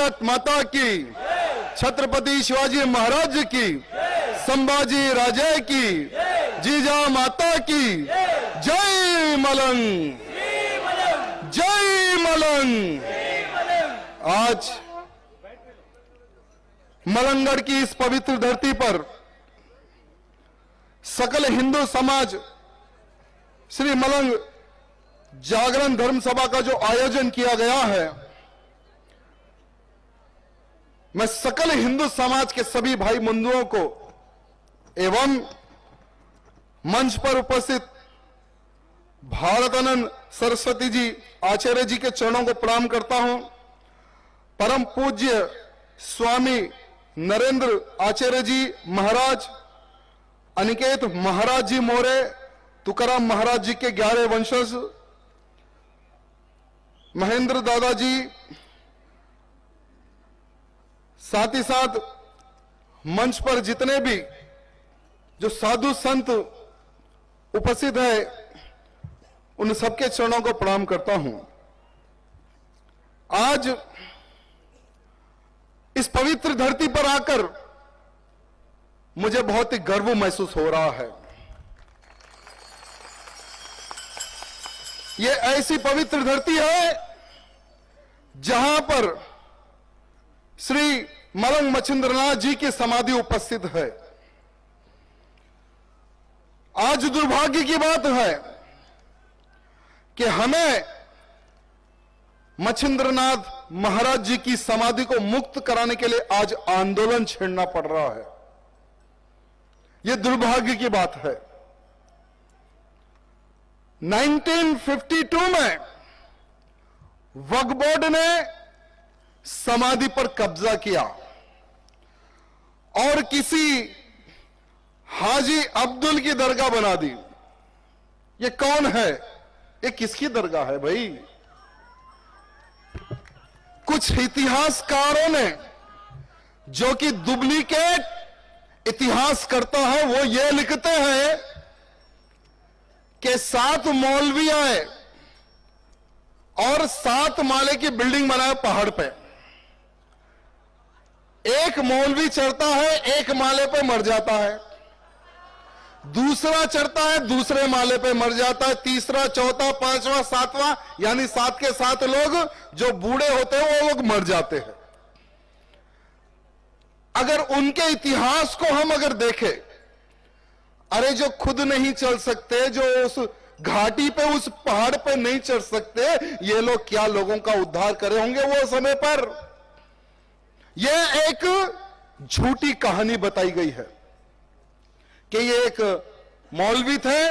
भारत माता की, छत्रपति शिवाजी महाराज की, संभाजी राजे की, जीजा माता की, जय मलंग, जय मलंग। आज मलंगगढ़ की इस पवित्र धरती पर सकल हिंदू समाज श्री मलंग जागरण धर्म सभा का जो आयोजन किया गया है, मैं सकल हिंदू समाज के सभी भाई बंधुओं को एवं मंच पर उपस्थित भारतानंद सरस्वती जी आचार्य जी के चरणों को प्रणाम करता हूं। परम पूज्य स्वामी नरेंद्र आचार्य जी महाराज, अनिकेत महाराज जी मोरे, तुकाराम महाराज जी के 11 वंशज, महेंद्र दादाजी, साथ ही साथ मंच पर जितने भी जो साधु संत उपस्थित है, उन सबके चरणों को प्रणाम करता हूं। आज इस पवित्र धरती पर आकर मुझे बहुत ही गर्व महसूस हो रहा है। ये ऐसी पवित्र धरती है जहां पर श्री मलंग मच्छिंद्रनाथ जी की समाधि उपस्थित है। आज दुर्भाग्य की बात है कि हमें मच्छिंद्रनाथ महाराज जी की समाधि को मुक्त कराने के लिए आज आंदोलन छेड़ना पड़ रहा है। यह दुर्भाग्य की बात है। 1952 में वक्फ बोर्ड ने समाधि पर कब्जा किया और किसी हाजी अब्दुल की दरगाह बना दी। ये कौन है? ये किसकी दरगाह है भाई? कुछ इतिहासकारों ने, जो कि डुप्लीकेट इतिहास करता है, वो ये लिखते हैं कि 7 मौलवी आए और 7 माले की बिल्डिंग बनाए पहाड़ पे। एक मौलवी चढ़ता है, एक माले पे मर जाता है, दूसरा चढ़ता है, दूसरे माले पे मर जाता है, तीसरा, चौथा, पांचवा, सातवां, यानी 7 के 7 लोग जो बूढ़े होते हैं वो लोग मर जाते हैं। अगर उनके इतिहास को हम अगर देखें, अरे जो खुद नहीं चल सकते, जो उस घाटी पे, उस पहाड़ पे नहीं चढ़ सकते, ये लोग क्या लोगों का उद्धार करे होंगे वो समय पर? यह एक झूठी कहानी बताई गई है कि ये एक मौलवी थे,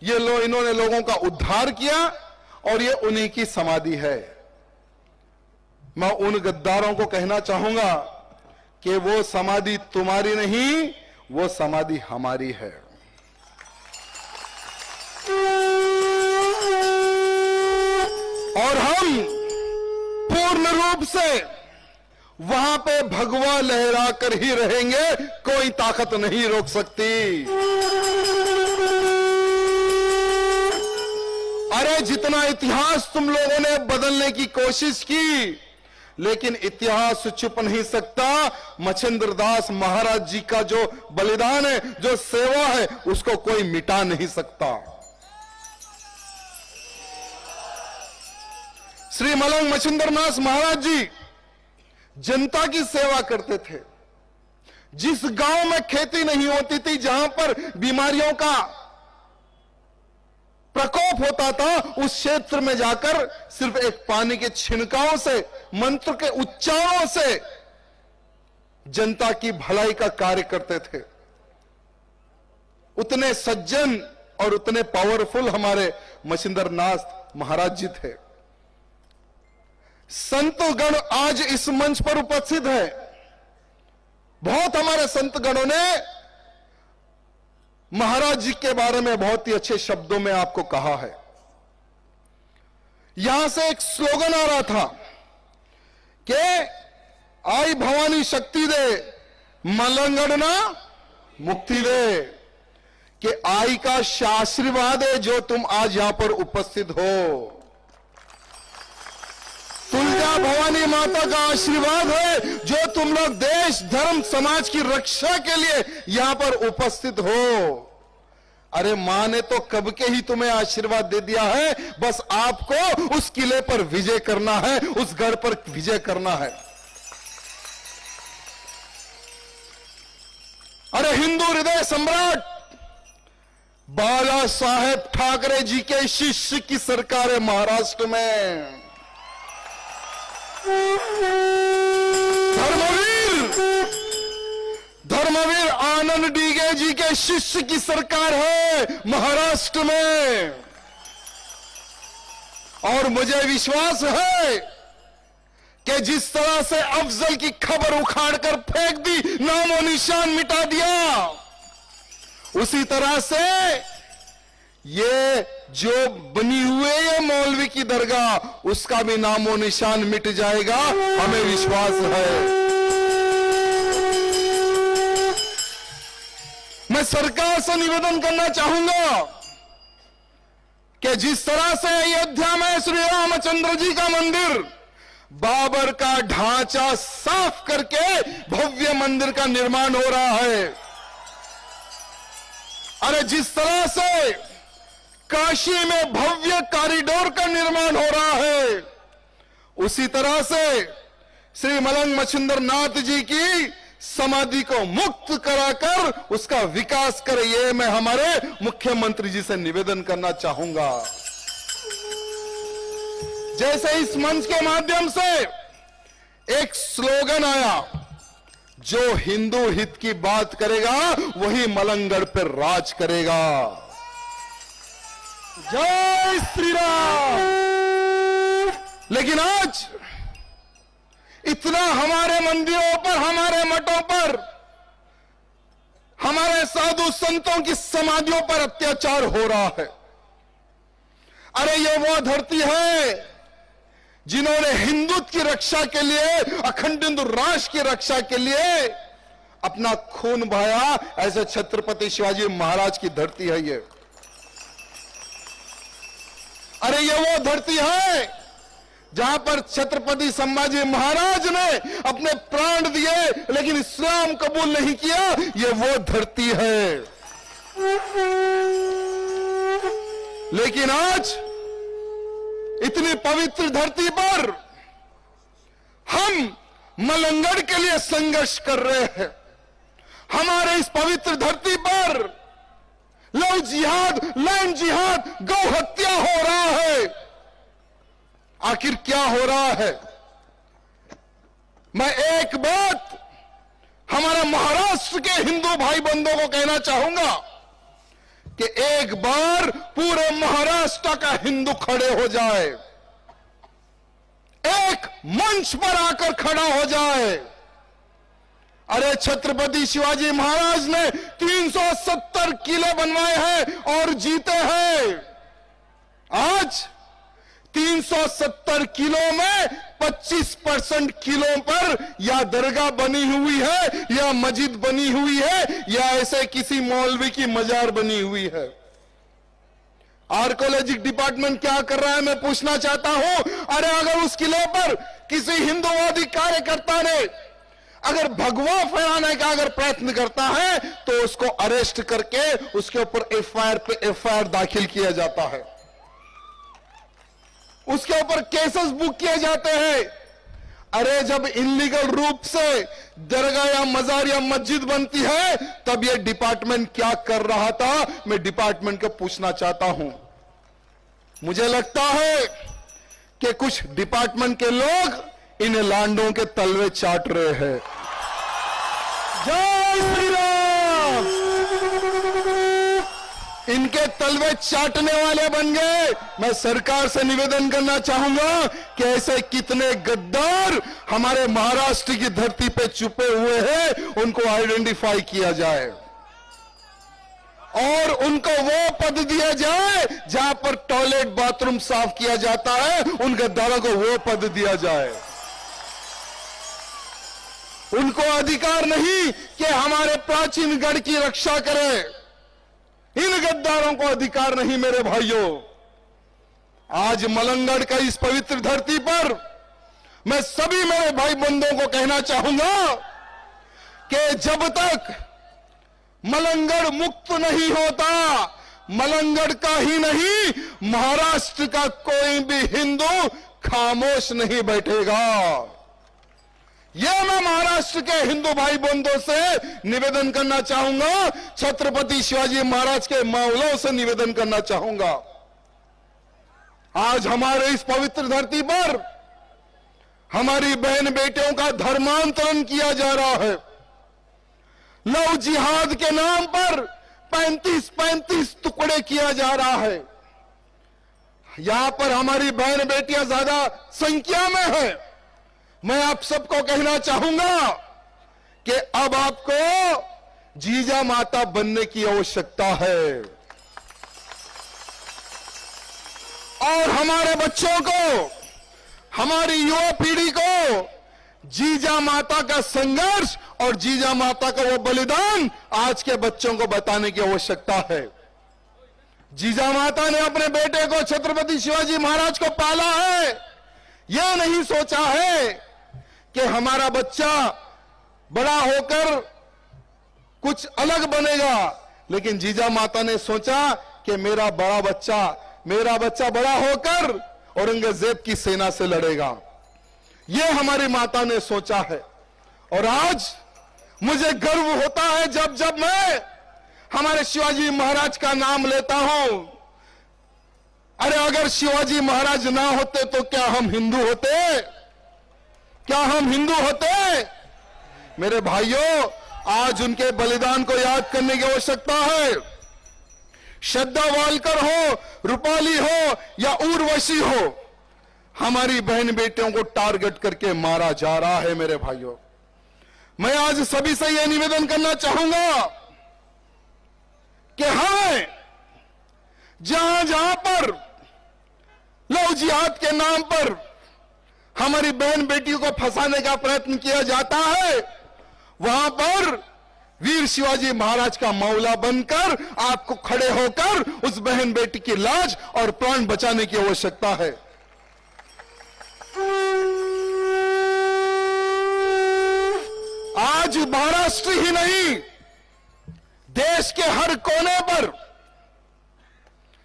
इन्होंने लोगों का उद्धार किया और ये उन्हीं की समाधि है। मैं उन गद्दारों को कहना चाहूंगा कि वो समाधि तुम्हारी नहीं, वो समाधि हमारी है। और हम पूर्ण रूप से वहां पे भगवा लहरा कर ही रहेंगे, कोई ताकत नहीं रोक सकती। अरे जितना इतिहास तुम लोगों ने बदलने की कोशिश की, लेकिन इतिहास छुप नहीं सकता। मच्छिंद्रदास महाराज जी का जो बलिदान है, जो सेवा है, उसको कोई मिटा नहीं सकता। श्री मलंग मच्छिंद्रनाथ महाराज जी जनता की सेवा करते थे। जिस गांव में खेती नहीं होती थी, जहां पर बीमारियों का प्रकोप होता था, उस क्षेत्र में जाकर सिर्फ एक पानी के छिनकाव से, मंत्र के उच्चारणों से जनता की भलाई का कार्य करते थे। उतने सज्जन और उतने पावरफुल हमारे मच्छिंद्रनाथ महाराज जी थे। संतगण आज इस मंच पर उपस्थित है। बहुत हमारे संतगणों ने महाराज जी के बारे में बहुत ही अच्छे शब्दों में आपको कहा है। यहां से एक स्लोगन आ रहा था कि आई भवानी शक्ति दे, मलंगड़ना मुक्ति दे, कि आई का आशीर्वाद है जो तुम आज यहां पर उपस्थित हो। तुलजा मां भवानी माता का आशीर्वाद है जो तुम लोग देश धर्म समाज की रक्षा के लिए यहां पर उपस्थित हो। अरे मां ने तो कब के ही तुम्हें आशीर्वाद दे दिया है, बस आपको उस किले पर विजय करना है, उस गढ़ पर विजय करना है। अरे हिंदू हृदय सम्राट बाला साहेब ठाकरे जी के शिष्य की सरकार है महाराष्ट्र में। धर्मवीर आनंद डीगे जी के शिष्य की सरकार है महाराष्ट्र में। और मुझे विश्वास है कि जिस तरह से अफजल की खबर उखाड़कर फेंक दी, नामो निशान मिटा दिया, उसी तरह से ये जो बनी हुए ये मौलवी की दरगाह, उसका भी नामो निशान मिट जाएगा, हमें विश्वास है। मैं सरकार से निवेदन करना चाहूंगा कि जिस तरह से अयोध्या में श्री रामचंद्र जी का मंदिर बाबर का ढांचा साफ करके भव्य मंदिर का निर्माण हो रहा है, अरे जिस तरह से काशी में भव्य कॉरिडोर का निर्माण हो रहा है, उसी तरह से श्री मलंग मच्छिंद्र नाथ जी की समाधि को मुक्त कराकर उसका विकास करे, ये मैं हमारे मुख्यमंत्री जी से निवेदन करना चाहूंगा। जैसे इस मंच के माध्यम से एक स्लोगन आया, जो हिंदू हित की बात करेगा वही मलंगगढ़ पर राज करेगा। जय श्री राम। लेकिन आज इतना हमारे मंदिरों पर, हमारे मठों पर, हमारे साधु संतों की समाधियों पर अत्याचार हो रहा है। अरे ये वो धरती है जिन्होंने हिंदुत्व की रक्षा के लिए, अखंड हिंदू राष्ट्र की रक्षा के लिए अपना खून बहाया, ऐसे छत्रपति शिवाजी महाराज की धरती है ये। अरे ये वो धरती है जहां पर छत्रपति संभाजी महाराज ने अपने प्राण दिए लेकिन इस्लाम कबूल नहीं किया, ये वो धरती है। लेकिन आज इतनी पवित्र धरती पर हम मलंगगढ़ के लिए संघर्ष कर रहे हैं। हमारे इस पवित्र धरती पर लव जिहाद, लैंड जिहाद, गौ हत्या हो रहा है। आखिर क्या हो रहा है? मैं एक बात हमारे महाराष्ट्र के हिंदू भाई बंधुओं को कहना चाहूंगा कि एक बार पूरे महाराष्ट्र का हिंदू खड़े हो जाए, एक मंच पर आकर खड़ा हो जाए। अरे छत्रपति शिवाजी महाराज ने 370 किले बनवाए हैं और जीते हैं। आज 370 किलो में 25% किलो पर या दरगाह बनी हुई है, या मस्जिद बनी हुई है, या ऐसे किसी मौलवी की मजार बनी हुई है। आर्कोलॉजिक डिपार्टमेंट क्या कर रहा है मैं पूछना चाहता हूं। अरे अगर उस किले पर किसी हिंदुवादी कार्यकर्ता ने अगर भगवा फहराने का अगर प्रयत्न करता है तो उसको अरेस्ट करके उसके ऊपर एफआईआर पे एफआईआर दाखिल किया जाता है, उसके ऊपर केसेस बुक किए जाते हैं। अरे जब इनलीगल रूप से दरगाह या मजार या मस्जिद बनती है तब यह डिपार्टमेंट क्या कर रहा था, मैं डिपार्टमेंट को पूछना चाहता हूं। मुझे लगता है कि कुछ डिपार्टमेंट के लोग इन लांडों के तलवे चाट रहे हैं। जय श्री राम। इनके तलवे चाटने वाले बन गए। मैं सरकार से निवेदन करना चाहूंगा कि ऐसे कितने गद्दार हमारे महाराष्ट्र की धरती पे छुपे हुए हैं, उनको आइडेंटिफाई किया जाए और उनको वो पद दिया जाए जहां पर टॉयलेट बाथरूम साफ किया जाता है, उन गद्दारों को वो पद दिया जाए। उनको अधिकार नहीं कि हमारे प्राचीन गढ़ की रक्षा करें। इन गद्दारों को अधिकार नहीं मेरे भाइयों। आज मलंगगढ़ का इस पवित्र धरती पर मैं सभी मेरे भाई बंधुओं को कहना चाहूंगा कि जब तक मलंगड़ मुक्त नहीं होता, मलंगड़ का ही नहीं महाराष्ट्र का कोई भी हिंदू खामोश नहीं बैठेगा। यह मैं महाराष्ट्र के हिंदू भाई बंधुओं से निवेदन करना चाहूंगा, छत्रपति शिवाजी महाराज के मावलों से निवेदन करना चाहूंगा। आज हमारे इस पवित्र धरती पर हमारी बहन बेटियों का धर्मांतरण किया जा रहा है। लव जिहाद के नाम पर 35-35 टुकड़े किया जा रहा है। यहां पर हमारी बहन बेटियां ज्यादा संख्या में है। मैं आप सबको कहना चाहूंगा कि अब आपको जीजा माता बनने की आवश्यकता है और हमारे बच्चों को, हमारी युवा पीढ़ी को जीजा माता का संघर्ष और जीजा माता का वो बलिदान आज के बच्चों को बताने की आवश्यकता है। जीजा माता ने अपने बेटे को, छत्रपति शिवाजी महाराज को पाला है। यह नहीं सोचा है कि हमारा बच्चा बड़ा होकर कुछ अलग बनेगा, लेकिन जीजा माता ने सोचा कि मेरा बच्चा बड़ा होकर औरंगजेब की सेना से लड़ेगा। यह हमारी माता ने सोचा है। और आज मुझे गर्व होता है जब जब मैं हमारे शिवाजी महाराज का नाम लेता हूं। अरे अगर शिवाजी महाराज ना होते तो क्या हम हिंदू होते? क्या हम हिंदू होते? मेरे भाइयों, आज उनके बलिदान को याद करने की आवश्यकता है। श्रद्धा वालकर हो, रूपाली हो या उर्वशी हो, हमारी बहन बेटियों को टारगेट करके मारा जा रहा है। मेरे भाइयों, मैं आज सभी से यह निवेदन करना चाहूंगा कि हमें जहां जहां पर लव जिहाद के नाम पर हमारी बहन बेटियों को फंसाने का प्रयत्न किया जाता है, वहां पर वीर शिवाजी महाराज का मौला बनकर आपको खड़े होकर उस बहन बेटी की लाज और प्राण बचाने की आवश्यकता है। आज महाराष्ट्र ही नहीं, देश के हर कोने पर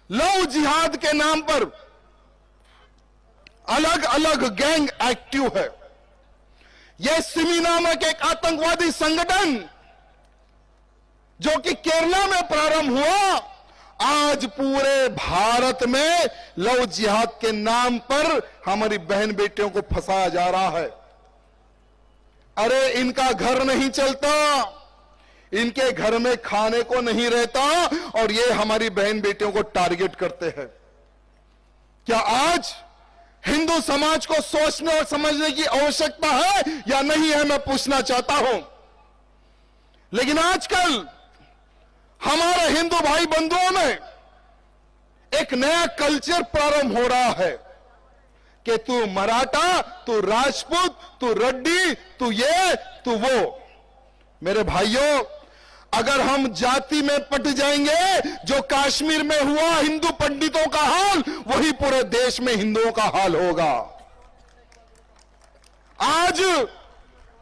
लव जिहाद के नाम पर अलग अलग गैंग एक्टिव है। यह सिमी नामक एक आतंकवादी संगठन जो कि केरला में प्रारंभ हुआ, आज पूरे भारत में लव जिहाद के नाम पर हमारी बहन बेटियों को फंसाया जा रहा है। अरे इनका घर नहीं चलता, इनके घर में खाने को नहीं रहता और ये हमारी बहन बेटियों को टारगेट करते हैं। क्या आज हिंदू समाज को सोचने और समझने की आवश्यकता है या नहीं है, मैं पूछना चाहता हूं। लेकिन आजकल हमारे हिंदू भाई बंधुओं में एक नया कल्चर प्रारंभ हो रहा है कि तू मराठा, तू राजपूत, तू रेड्डी, तू ये, तू वो। मेरे भाइयों, अगर हम जाति में पट जाएंगे, जो कश्मीर में हुआ हिंदू पंडितों का हाल, वही पूरे देश में हिंदुओं का हाल होगा। आज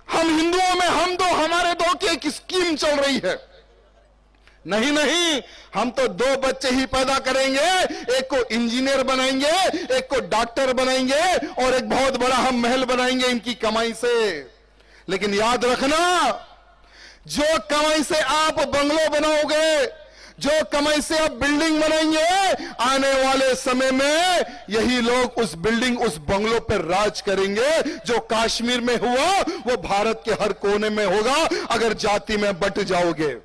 हम हिंदुओं में हम दो हमारे दो की एक स्कीम चल रही है। नहीं, हम तो दो बच्चे ही पैदा करेंगे, एक को इंजीनियर बनाएंगे, एक को डॉक्टर बनाएंगे और एक बहुत बड़ा हम महल बनाएंगे इनकी कमाई से। लेकिन याद रखना, जो कमाई से आप बंगलो बनाओगे, जो कमाई से आप बिल्डिंग बनाएंगे, आने वाले समय में यही लोग उस बिल्डिंग, उस बंगलों पर राज करेंगे। जो कश्मीर में हुआ वो भारत के हर कोने में होगा अगर जाति में बट जाओगे।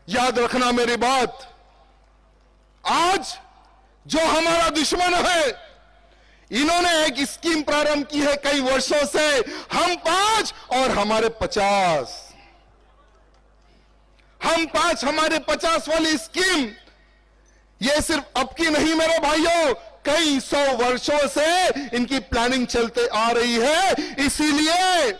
याद रखना मेरी बात। आज जो हमारा दुश्मन है, इन्होंने एक स्कीम प्रारंभ की है कई वर्षों से, हम 5 और हमारे 50। हम 5 हमारे 50 वाली स्कीम, ये सिर्फ अब की नहीं मेरे भाइयों, कई 100 वर्षों से इनकी प्लानिंग चलते आ रही है। इसीलिए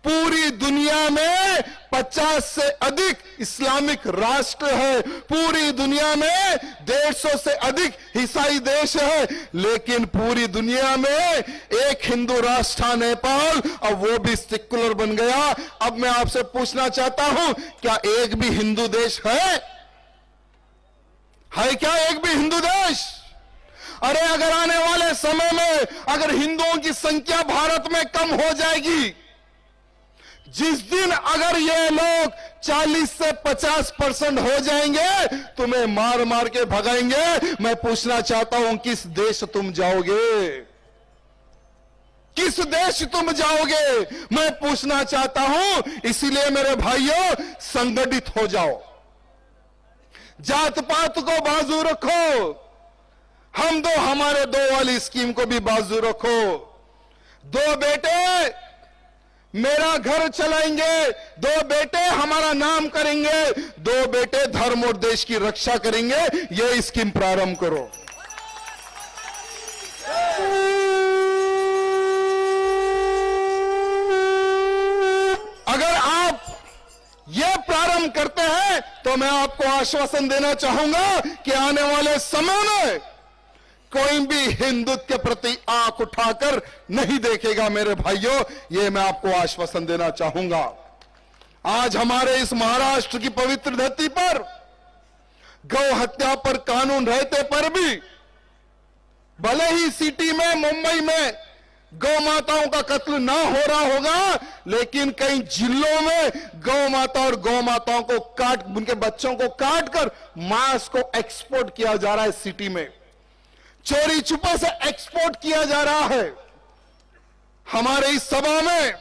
पूरी दुनिया में 50 से अधिक इस्लामिक राष्ट्र है, पूरी दुनिया में 150 से अधिक ईसाई देश है, लेकिन पूरी दुनिया में एक हिंदू राष्ट्र था नेपाल, अब वो भी सेक्युलर बन गया। अब मैं आपसे पूछना चाहता हूं, क्या एक भी हिंदू देश है क्या एक भी हिंदू देश? अरे अगर आने वाले समय में अगर हिंदुओं की संख्या भारत में कम हो जाएगी, जिस दिन अगर ये लोग 40 से 50% हो जाएंगे, तुम्हें मार मार के भगाएंगे। मैं पूछना चाहता हूं, किस देश तुम जाओगे? किस देश तुम जाओगे? मैं पूछना चाहता हूं। इसीलिए मेरे भाइयों, संगठित हो जाओ, जात पात को बाजू रखो, हम दो हमारे दो वाली स्कीम को भी बाजू रखो। 2 बेटे मेरा घर चलाएंगे, 2 बेटे हमारा नाम करेंगे, 2 बेटे धर्म और देश की रक्षा करेंगे, ये स्कीम प्रारंभ करो। अगर आप ये प्रारंभ करते हैं तो मैं आपको आश्वासन देना चाहूंगा कि आने वाले समय में कोई भी हिंदुत्व के प्रति आंख उठाकर नहीं देखेगा मेरे भाइयों, ये मैं आपको आश्वासन देना चाहूंगा। आज हमारे इस महाराष्ट्र की पवित्र धरती पर गौ हत्या पर कानून रहते पर भी, भले ही सिटी में मुंबई में गौ माताओं का कत्ल ना हो रहा होगा, लेकिन कई जिलों में गौ माता और गौ माताओं को उनके बच्चों को काट कर मांस को एक्सपोर्ट किया जा रहा है। सिटी में चोरी छुपे से एक्सपोर्ट किया जा रहा है। हमारे इस सभा में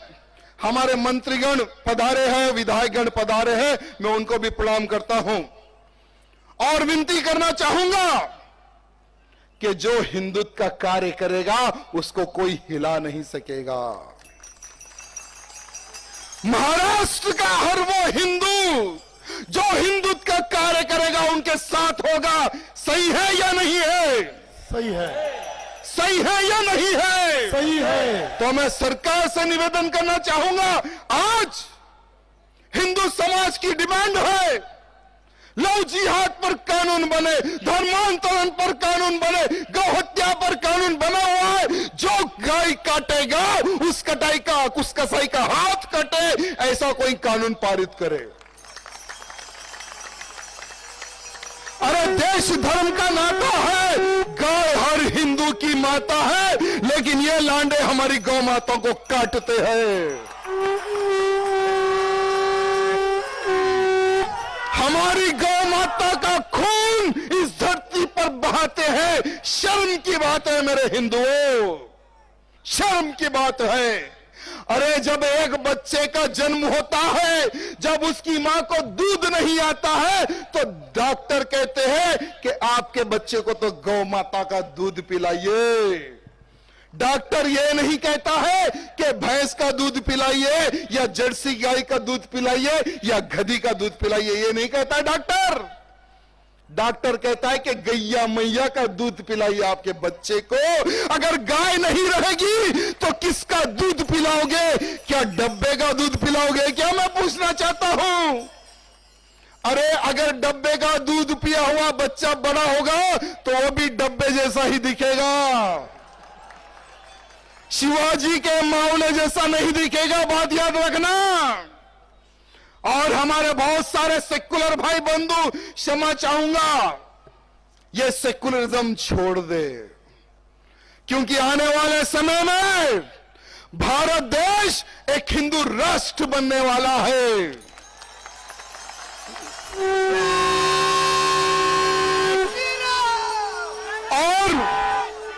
हमारे मंत्रीगण पधारे हैं, विधायकगण पधारे हैं, मैं उनको भी प्रणाम करता हूं और विनती करना चाहूंगा कि जो हिंदुत्व का कार्य करेगा उसको कोई हिला नहीं सकेगा। महाराष्ट्र का हर वो हिंदू जो हिंदुत्व का कार्य करेगा उनके साथ होगा। सही है या नहीं है? सही है। सही है या नहीं है? सही है। तो मैं सरकार से निवेदन करना चाहूंगा, आज हिंदू समाज की डिमांड है, लव जिहाद पर कानून बने, धर्मांतरण पर कानून बने, गौ हत्या पर कानून बना हुआ है। जो गाय काटेगा उस कटाई का, उस कसाई का हाथ कटे, ऐसा कोई कानून पारित करे। अरे देश धर्म का नाता है, गाय हर हिंदू की माता है, लेकिन ये लांडे हमारी गौ माताओं को काटते हैं। हमारी गौ माता का खून इस धरती पर बहाते हैं। शर्म की बात है मेरे हिंदुओं, शर्म की बात है। अरे जब एक बच्चे का जन्म होता है, जब उसकी मां को दूध नहीं आता है, तो डॉक्टर कहते हैं कि आपके बच्चे को तो गौ माता का दूध पिलाइए। डॉक्टर ये नहीं कहता है कि भैंस का दूध पिलाइए या जर्सी गाय का दूध पिलाइए या गधी का दूध पिलाइए, ये नहीं कहता डॉक्टर। डॉक्टर कहता है कि गैया मैया का दूध पिलाइए आपके बच्चे को। अगर गाय नहीं रहेगी तो किसका दूध पिलाओगे? क्या डब्बे का दूध पिलाओगे? क्या मैं पूछना चाहता हूं। अरे अगर डब्बे का दूध पिया हुआ बच्चा बड़ा होगा तो वो भी डब्बे जैसा ही दिखेगा, शिवाजी के मावले जैसा नहीं दिखेगा, बात याद रखना। और हमारे बहुत सारे सेक्युलर भाई बंधु, क्षमा चाहूंगा, ये सेक्युलरिज्म छोड़ दे, क्योंकि आने वाले समय में भारत देश एक हिंदू राष्ट्र बनने वाला है। और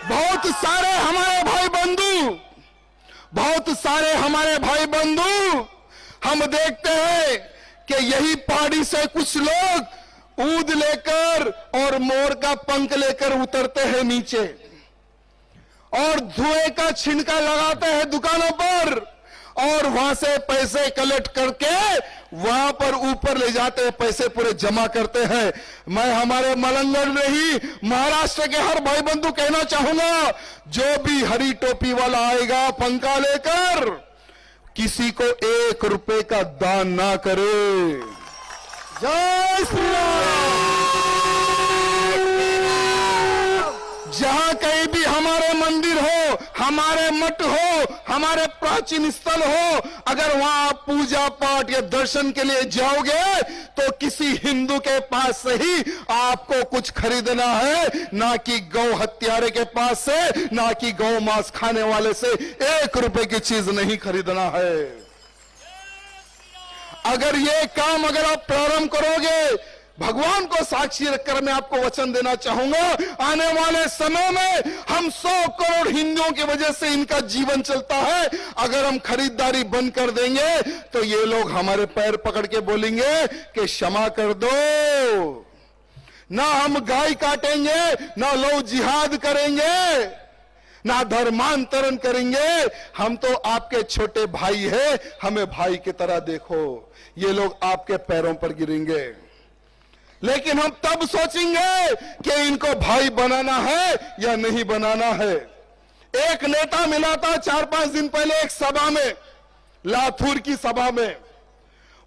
बहुत सारे हमारे भाई बंधु, बहुत सारे हमारे भाई बंधु, हम देखते हैं कि यही पहाड़ी से कुछ लोग ऊद लेकर और मोर का पंख लेकर उतरते हैं नीचे और धुएं का छिनका लगाते हैं दुकानों पर और वहां से पैसे कलेक्ट करके वहां पर ऊपर ले जाते हैं, पैसे पूरे जमा करते हैं। मैं हमारे मलंगड़ में ही महाराष्ट्र के हर भाई बंधु कहना चाहूंगा, जो भी हरी टोपी वाला आएगा पंखा लेकर, किसी को 1 रुपए का दान ना करे। जय श्री राम। जहां कहीं भी हमारे मंदिर हो, हमारे मठ हो, हमारे प्राचीन स्थल हो, अगर वहां आप पूजा पाठ या दर्शन के लिए जाओगे तो किसी हिंदू के पास से ही आपको कुछ खरीदना है, ना कि गौ हत्यारे के पास से, ना कि गौ मांस खाने वाले से 1 रुपए की चीज नहीं खरीदना है। अगर ये काम अगर आप प्रारंभ करोगे, भगवान को साक्षी रखकर मैं आपको वचन देना चाहूंगा, आने वाले समय में हम 100 करोड़ हिंदुओं की वजह से इनका जीवन चलता है। अगर हम खरीदारी बंद कर देंगे तो ये लोग हमारे पैर पकड़ के बोलेंगे कि क्षमा कर दो। ना हम गाय काटेंगे, ना लोग जिहाद करेंगे, ना धर्मांतरण करेंगे। हम तो आपके छोटे भाई हैं, हमें भाई की तरह देखो। ये लोग आपके पैरों पर गिरेंगे, लेकिन हम तब सोचेंगे कि इनको भाई बनाना है या नहीं बनाना है। एक नेता मिला था 4-5 दिन पहले एक सभा में, लाथुर की सभा में।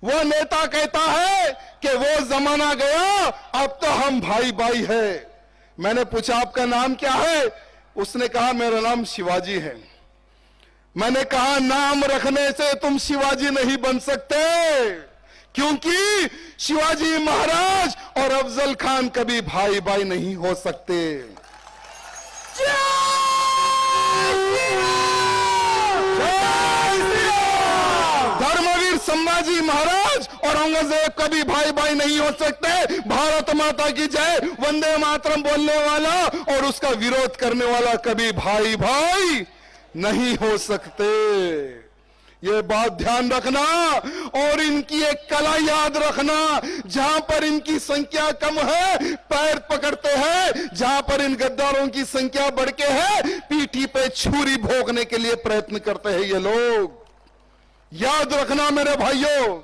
वो नेता कहता है कि वो जमाना गया, अब तो हम भाई भाई है। मैंने पूछा आपका नाम क्या है? उसने कहा मेरा नाम शिवाजी है। मैंने कहा नाम रखने से तुम शिवाजी नहीं बन सकते, क्योंकि शिवाजी महाराज और अफजल खान कभी भाई भाई नहीं हो सकते। धर्मवीर संभाजी महाराज और औरंगजेब कभी भाई भाई नहीं हो सकते। भारत माता की जय, वंदे मातरम बोलने वाला और उसका विरोध करने वाला कभी भाई भाई नहीं हो सकते। ये बात ध्यान रखना और इनकी एक कला याद रखना। जहां पर इनकी संख्या कम है पैर पकड़ते हैं, जहां पर इन गद्दारों की संख्या बढ़ के है पीठी पे छुरी भोंकने के लिए प्रयत्न करते हैं ये लोग। याद रखना मेरे भाइयों,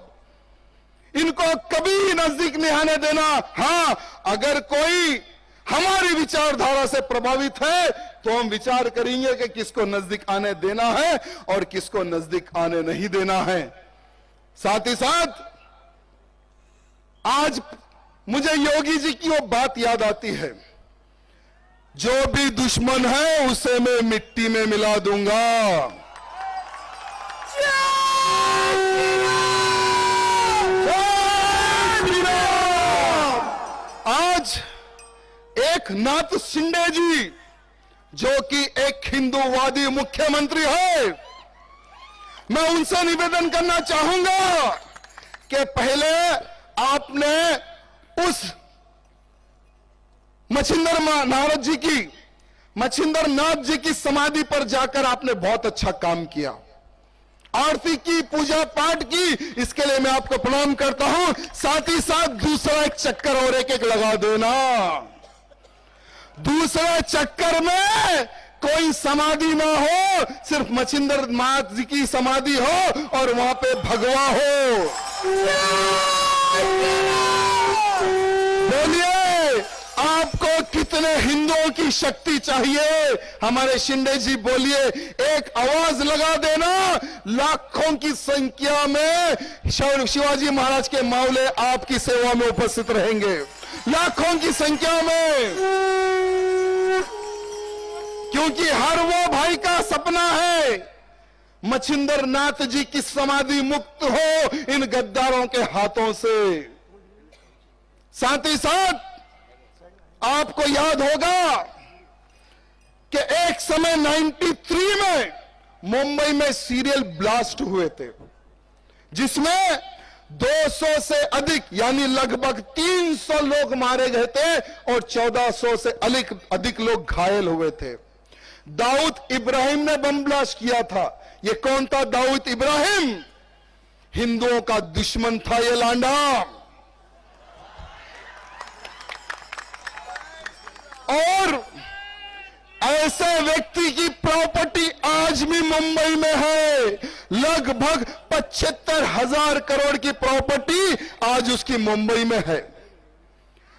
इनको कभी नजदीक नहीं आने देना। हां, अगर कोई हमारी विचारधारा से प्रभावित है तो हम विचार करेंगे कि किसको नजदीक आने देना है और किसको नजदीक आने नहीं देना है। साथ ही साथ आज मुझे योगी जी की वो बात याद आती है, जो भी दुश्मन है उसे मैं मिट्टी में मिला दूंगा। आज एकनाथ शिंदे जी जो कि एक हिंदूवादी मुख्यमंत्री है, मैं उनसे निवेदन करना चाहूंगा कि पहले आपने उस मच्छिंद्र नाथ जी की समाधि पर जाकर आपने बहुत अच्छा काम किया, आरती की, पूजा पाठ की, इसके लिए मैं आपको प्रणाम करता हूं। साथ ही साथ दूसरा एक चक्कर और एक लगा देना। दूसरे चक्कर में कोई समाधि ना हो, सिर्फ मच्छिंद्र नाथ जी की समाधि हो और वहां पे भगवा हो। बोलिए आपको कितने हिंदुओं की शक्ति चाहिए? हमारे शिंदे जी बोलिए, एक आवाज लगा देना। लाखों की संख्या में शिवाजी महाराज के मावले आपकी सेवा में उपस्थित रहेंगे, लाखों की संख्या में, क्योंकि हर वो भाई का सपना है मच्छिंद्र नाथ जी की समाधि मुक्त हो इन गद्दारों के हाथों से। साथ ही साथ आपको याद होगा कि एक समय 93 में मुंबई में सीरियल ब्लास्ट हुए थे, जिसमें 200 से अधिक यानी लगभग 300 लोग मारे गए थे और 1400 से अधिक लोग घायल हुए थे। दाऊद इब्राहिम ने बम ब्लास्ट किया था। ये कौन था दाऊद इब्राहिम? हिंदुओं का दुश्मन था ये लांडा। और ऐसे व्यक्ति की प्रॉपर्टी आज भी मुंबई में है, लगभग 75,000 करोड़ की प्रॉपर्टी आज उसकी मुंबई में है।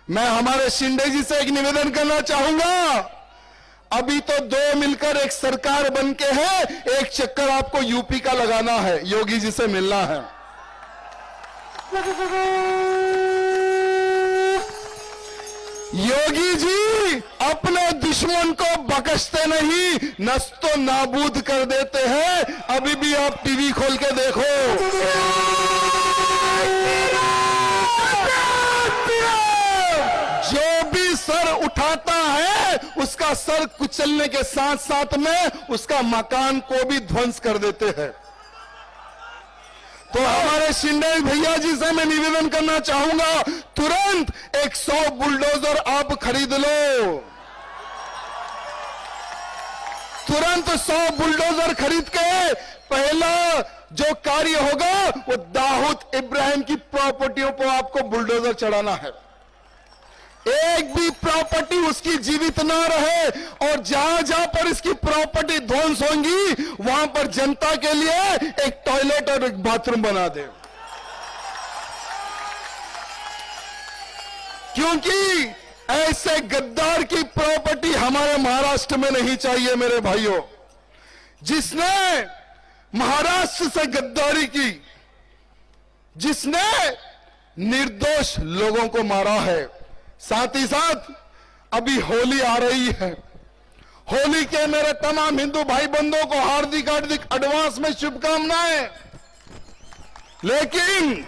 मैं हमारे शिंदे जी से एक निवेदन करना चाहूंगा, अभी तो दो मिलकर एक सरकार बन के है, एक चक्कर आपको यूपी का लगाना है, योगी जी से मिलना है। योगी जी अपने दुश्मन को बख्शते नहीं, नस्तो नाबूद कर देते हैं। अभी भी आप टीवी खोल के देखो, जो भी सर उठाता है उसका सर कुचलने के साथ साथ में उसका मकान को भी ध्वंस कर देते हैं। तो हमारे शिंदे भैया जी से मैं निवेदन करना चाहूंगा, तुरंत 100 बुलडोजर आप खरीद लो, तुरंत 100 बुलडोजर खरीद के पहला जो कार्य होगा वो दाऊद इब्राहिम की प्रॉपर्टियों पर आपको बुलडोजर चढ़ाना है। एक भी प्रॉपर्टी उसकी जीवित ना रहे, और जहां जहां पर इसकी प्रॉपर्टी ध्वंस होंगी वहां पर जनता के लिए एक टॉयलेट और एक बाथरूम बना दे। क्योंकि ऐसे गद्दार की प्रॉपर्टी हमारे महाराष्ट्र में नहीं चाहिए मेरे भाइयों। जिसने महाराष्ट्र से गद्दारी की, जिसने निर्दोष लोगों को मारा है। साथ ही साथ अभी होली आ रही है, होली के मेरे तमाम हिंदू भाई बंधुओं को हार्दिक हार्दिक एडवांस में शुभकामनाएं। लेकिन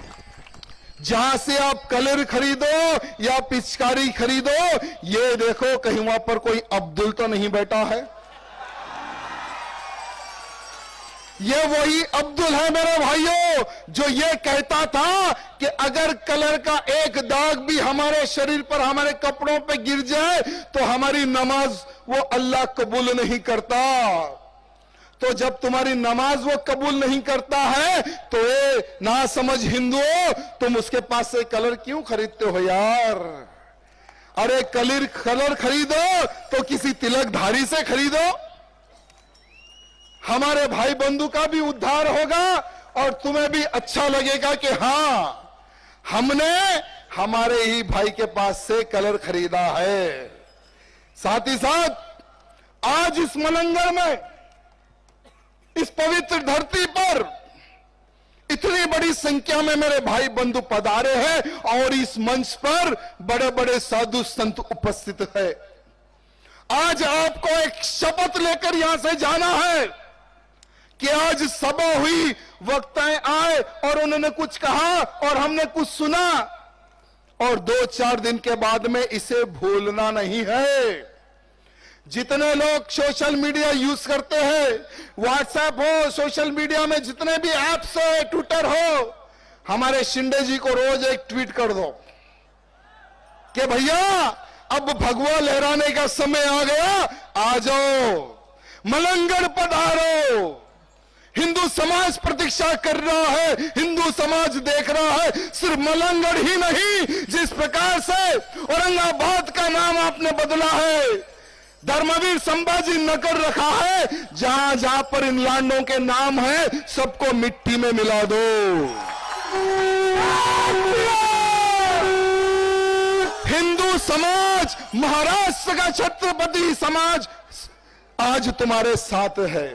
जहां से आप कलर खरीदो या पिचकारी खरीदो, ये देखो कहीं वहां पर कोई अब्दुल तो नहीं बैठा है। ये वही अब्दुल है मेरे भाइयों, जो ये कहता था कि अगर कलर का एक दाग भी हमारे शरीर पर, हमारे कपड़ों पे गिर जाए तो हमारी नमाज वो अल्लाह कबूल नहीं करता। तो जब तुम्हारी नमाज वो कबूल नहीं करता है तो ये ना समझ हिंदुओं, तुम उसके पास से कलर क्यों खरीदते हो यार? अरे कलर खरीदो तो किसी तिलकधारी से खरीदो, हमारे भाई बंधु का भी उद्धार होगा और तुम्हें भी अच्छा लगेगा कि हां, हमने हमारे ही भाई के पास से कलर खरीदा है। साथ ही साथ आज इस मलंगर में, इस पवित्र धरती पर इतनी बड़ी संख्या में मेरे भाई बंधु पधारे हैं और इस मंच पर बड़े बड़े साधु संत उपस्थित है। आज आपको एक शपथ लेकर यहां से जाना है कि आज सभा हुई, वक्ताएं आए और उन्होंने कुछ कहा और हमने कुछ सुना, और 2-4 दिन के बाद में इसे भूलना नहीं है। जितने लोग सोशल मीडिया यूज करते हैं, व्हाट्सएप हो, सोशल मीडिया में जितने भी ऐप्स हो, ट्विटर हो, हमारे शिंदे जी को रोज एक ट्वीट कर दो कि भैया अब भगवा लहराने का समय आ गया, आ जाओ, मलंगड़ पधारो। हिंदू समाज प्रतीक्षा कर रहा है, हिंदू समाज देख रहा है। सिर्फ मलंगड़ ही नहीं, जिस प्रकार से औरंगाबाद का नाम आपने बदला है, धर्मवीर संभाजी नगर रखा है, जहां जहां पर इन लांडों के नाम है सबको मिट्टी में मिला दो। हिंदू समाज, महाराष्ट्र का छत्रपति समाज आज तुम्हारे साथ है।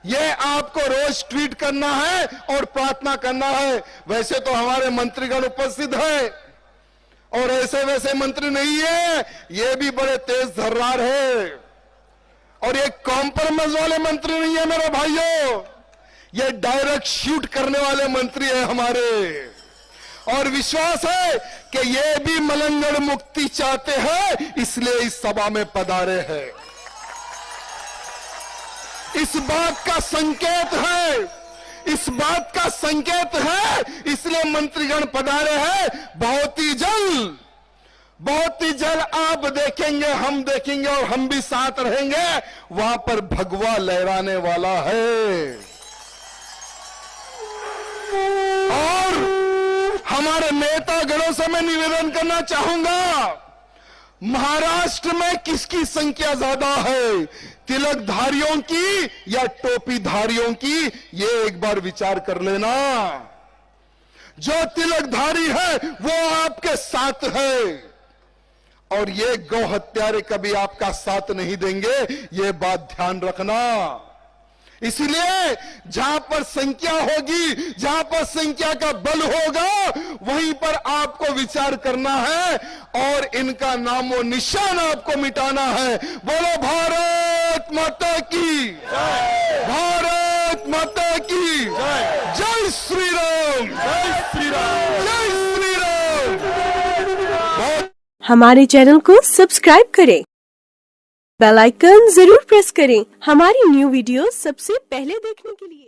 यह आपको रोज ट्वीट करना है और प्रार्थना करना है। वैसे तो हमारे मंत्रीगण उपस्थित है और ऐसे वैसे मंत्री नहीं है, ये भी बड़े तेज धर्रार है और ये कॉम्प्रोमाइज वाले मंत्री नहीं है मेरे भाइयों, ये डायरेक्ट शूट करने वाले मंत्री है हमारे। और विश्वास है कि ये भी मलंगड़ मुक्ति चाहते हैं, इसलिए इस सभा में पधारे हैं। इस बात का संकेत है, इस बात का संकेत है, इसलिए मंत्रीगण पधारे हैं। बहुत ही जल्द आप देखेंगे, हम देखेंगे और हम भी साथ रहेंगे, वहां पर भगवा लहराने वाला है। और हमारे नेतागणों से मैं निवेदन करना चाहूंगा, महाराष्ट्र में किसकी संख्या ज्यादा है, तिलकधारियों की या टोपीधारियों की? ये एक बार विचार कर लेना। जो तिलकधारी है वो आपके साथ है, और ये गौ हत्यारे कभी आपका साथ नहीं देंगे, ये बात ध्यान रखना। इसलिए जहां पर संख्या होगी, जहां पर संख्या का बल होगा, वहीं पर आपको विचार करना है और इनका नामो निशान आपको मिटाना है। बोलो भारत माता की, भारत माता की जय श्री राम, जय श्री राम, जय श्री राम। हमारे चैनल को सब्सक्राइब करें, बेल आइकन जरूर प्रेस करें हमारी न्यू वीडियो सबसे पहले देखने के लिए।